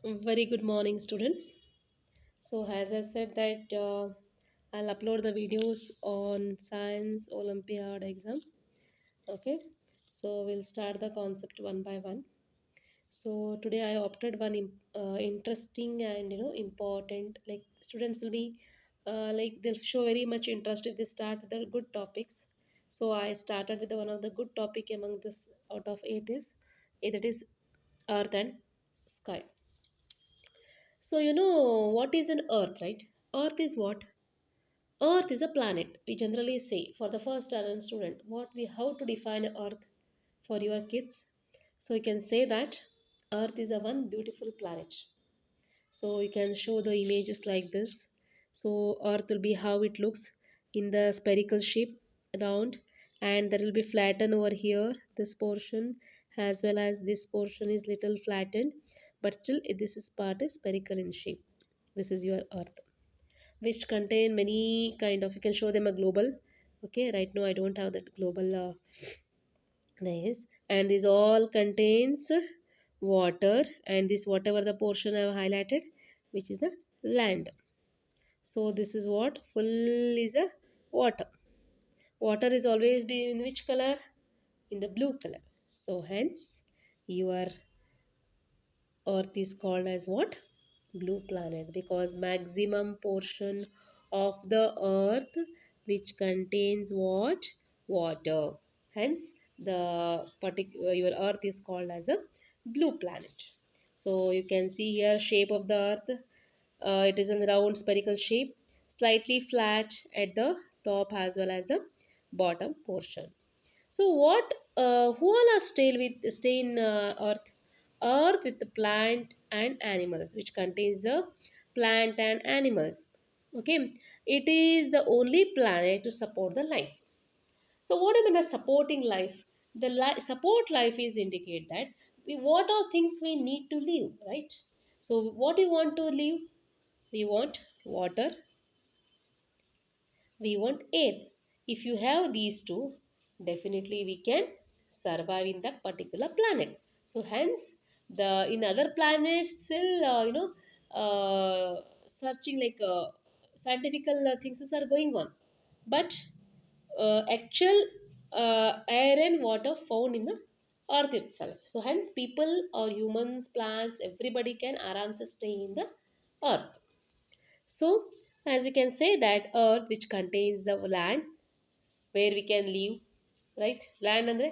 Very good morning, students. So, as I said that I'll upload the videos on Science Olympiad exam. Okay, so we'll start the concept one by one. So today I opted one interesting and important. Like students will be like they'll show very much interest if they start with the good topics. So I started with one of the good topic among this out of eight is that is Earth and Sky. So, what is an Earth, right? Earth is what? Earth is a planet. We generally say for the first learner student, how to define Earth for your kids. So you can say that Earth is a one beautiful planet. So you can show the images like this. So Earth will be how it looks in the spherical shape round, and that will be flattened over here. This portion as well as this portion is little flattened, but still this is part is spherical in shape. This is your Earth, which contain many kind of, you can show them a global. Okay, right now I don't have that global nice, and this all contains water, and this whatever the portion I have highlighted, which is the land. So this is what full is a water. Water is always be in which color? In the blue color. So hence your Earth is called as what? Blue planet, because maximum portion of the Earth which contains what? Water. Hence the particular your Earth is called as a blue planet. So you can see here shape of the Earth. It is in round spherical shape, slightly flat at the top as well as the bottom portion. So who all are stay in Earth? Earth with the plant and animals, which contains the plant and animals. Okay, it is the only planet to support the life. So what about the supporting life? The support life is indicate that what are things we need to live, right? So what do you want to live? We want water, we want air. If you have these two, definitely we can survive in that particular planet. So hence the in other planets still uh, searching like scientific things are going on, but actual air and water found in the earth itself. So hence people or humans, plants, everybody can aram se stay in the earth. So, as we can say that earth which contains the land where we can live, right? Land and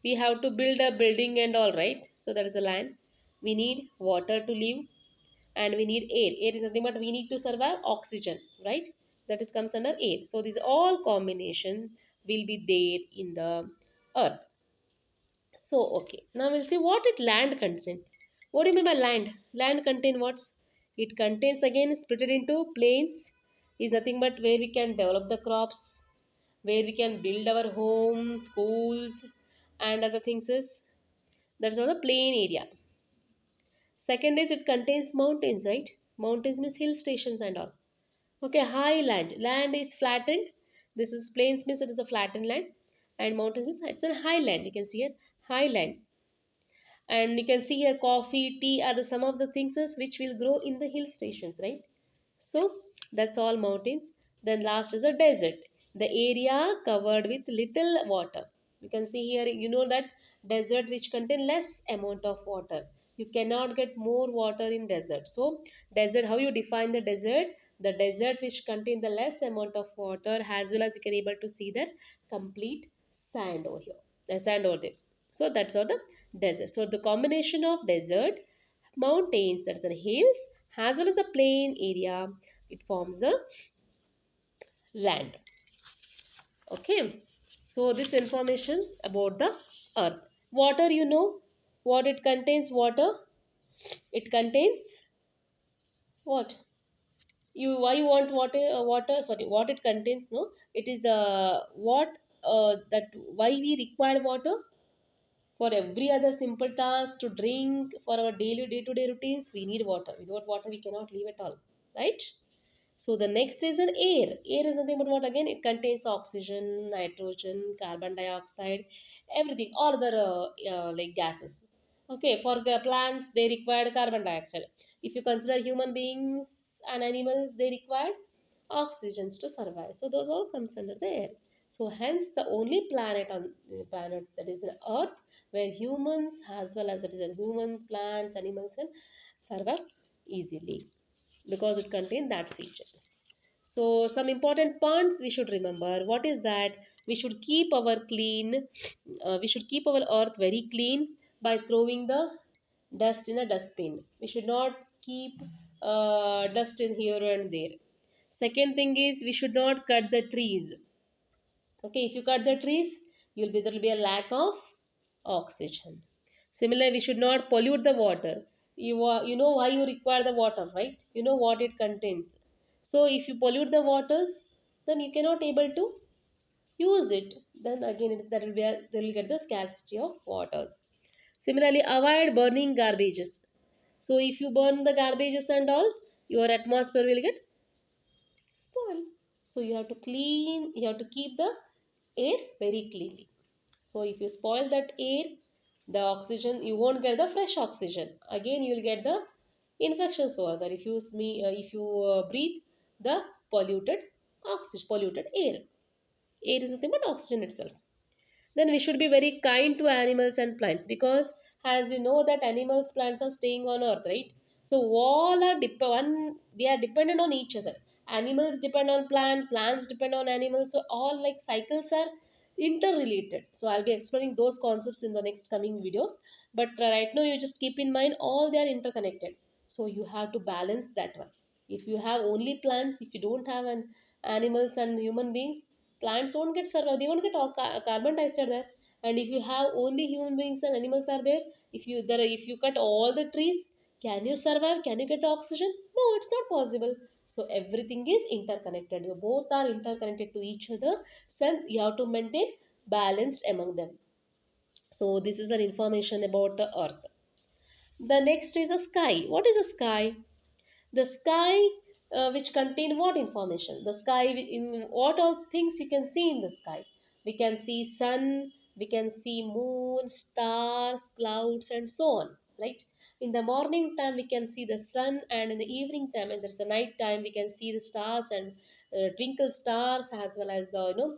we have to build a building and all, right? So that is the land. We need water to live, and we need air. Air is nothing but we need to survive oxygen, right? That is comes under air. So these all combination will be there in the earth. So, okay. Now we'll see what it land contains. What do you mean by land? Land contain what? It contains again split it into plains is nothing but where we can develop the crops, where we can build our homes, schools, and other things is that's all the plain area. Second is it contains mountains, right? Mountains means hill stations and all. Okay, high land. Land is flattened. This is plains means it is a flattened land, and mountains means it's a high land. You can see it, high land, and you can see here coffee, tea are the some of the things is which will grow in the hill stations, right? So that's all mountains. Then last is a desert, the area covered with little water. You can see here, you know that desert which contain less amount of water, you cannot get more water in desert. So desert, how you define the desert? The desert which contain the less amount of water, as well as you can able to see that complete sand over here, the sand over there. So that's all the desert. So the combination of desert, mountains, that's the hills, as well as a plain area, it forms the land. Okay. So this information about the earth. Water, you know what it contains? Water. It contains what? You why you want water? Water. Sorry, what it contains? No, it is the what that why we require water for every other simple task to drink for our daily day-to-day routines. We need water. Without water, we cannot live at all, right? So the next is an air. Air is nothing but what again? It contains oxygen, nitrogen, carbon dioxide, everything, all other like gases. Okay, for the plants, they required carbon dioxide. If you consider human beings and animals, they require oxygens to survive. So those all comes under the air. So hence, the only planet on the planet that is the Earth, where humans as well as it is a humans, plants, animals can survive easily because it contains that features. So some important points we should remember. What is that? We should keep our clean. We should keep our earth very clean by throwing the dust in a dustbin. We should not keep dust in here and there. Second thing is we should not cut the trees. Okay, if you cut the trees, there will be a lack of oxygen. Similarly, we should not pollute the water. You know why you require the water, right? You know what it contains. So if you pollute the waters, then you cannot able to use it. Then again, that will be they will get the scarcity of waters. Similarly, avoid burning garbages. So if you burn the garbages and all, your atmosphere will get spoiled. So you have to clean. You have to keep the air very cleanly. So if you spoil that air, the oxygen, you won't get the fresh oxygen. Again, you will get the infections over there if you breathe the polluted oxygen, polluted air. Air is nothing but oxygen itself. Then we should be very kind to animals and plants because as you know that animals plants are staying on earth, right? So all are they are dependent on each other. Animals depend on plants depend on animals, so all like cycles are interrelated. So I'll be explaining those concepts in the next coming videos, but right now you just keep in mind all they are interconnected. So you have to balance that one. If you have only plants, if you don't have an animals and human beings, plants won't get survive, they won't get carbon dioxide there. And if you have only human beings and animals are there, if you cut all the trees, can you survive? Can you get oxygen? No, it's not possible. So everything is interconnected, you both are interconnected to each other, so you have to maintain balanced among them. So this is an information about the earth. The next is the sky. What is the sky? The sky, which contain what information? The sky, in what all things you can see in the sky? We can see sun, we can see moon, stars, clouds, and so on. Right? In the morning time, we can see the sun, and in the evening time, and there's the night time, we can see the stars and twinkle stars as well as the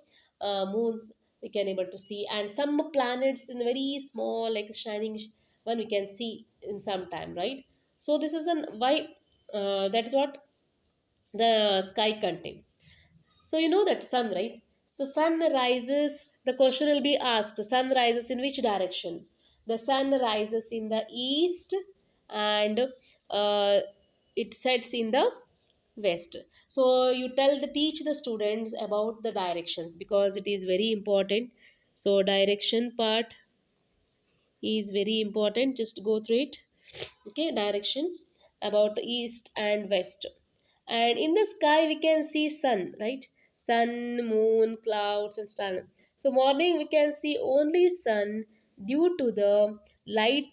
moons. We can able to see, and some planets in very small, like shining one, we can see in some time, right? So this is an why that's what the sky contains. So you know that sun, right? So sun rises, the question will be asked, sun rises in which direction? The sun rises in the east, and it sets in the west. So you teach the students about the directions because it is very important. So direction part is very important, just go through it. Okay, direction about east and west. And in the sky we can see sun, right? Sun, moon, clouds, and stars. So morning we can see only sun due to the light.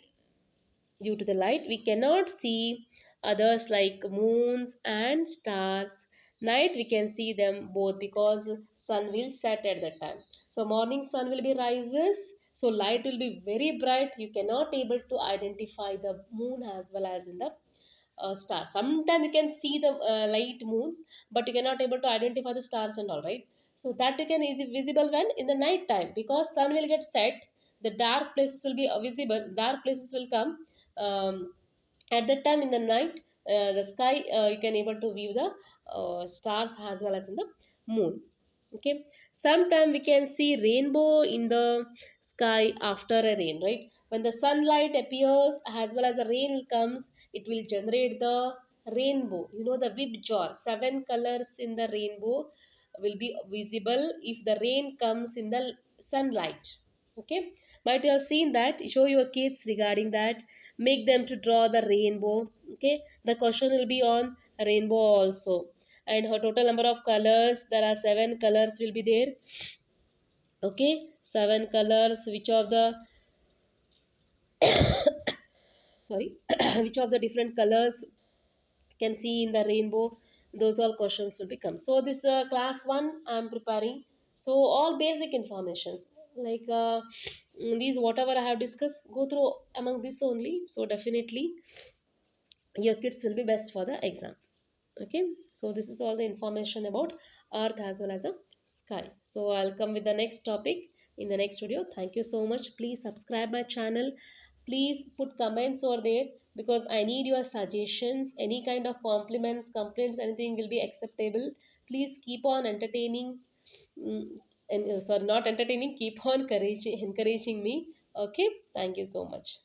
Due to the light we cannot see others like moons and stars. Night we can see them both because sun will set at that time. So morning sun will be rises, so light will be very bright, you cannot able to identify the moon as well as in the stars. Sometimes you can see the light moons, but you cannot able to identify the stars and all, right? So that you can is visible when in the night time because sun will get set, the dark places will be visible, dark places will come. At that time in the night, the sky, you can able to view the stars as well as in the moon. Okay, sometime we can see rainbow in the sky after a rain, right? When the sunlight appears as well as the rain comes, it will generate the rainbow. You know the whip jar, seven colors in the rainbow will be visible if the rain comes in the sunlight. Okay, might you have seen that, show your kids regarding that, make them to draw the rainbow. Okay, the question will be on rainbow also, and her total number of colors, there are seven colors will be there. Okay, seven colors, which of the sorry which of the different colors can see in the rainbow, those all questions will become. So this class 1 I'm preparing, so all basic informations like these whatever I have discussed, go through among this only. So definitely your kids will be best for the exam. Okay, so this is all the information about earth as well as a sky. So I'll come with the next topic in the next video. Thank you so much. Please subscribe my channel. Please put comments over there, because I need your suggestions. Any kind of compliments, complaints, anything will be acceptable. Please keep on entertaining, mm, and sorry, not entertaining, keep on encouraging me. Okay, thank you so much.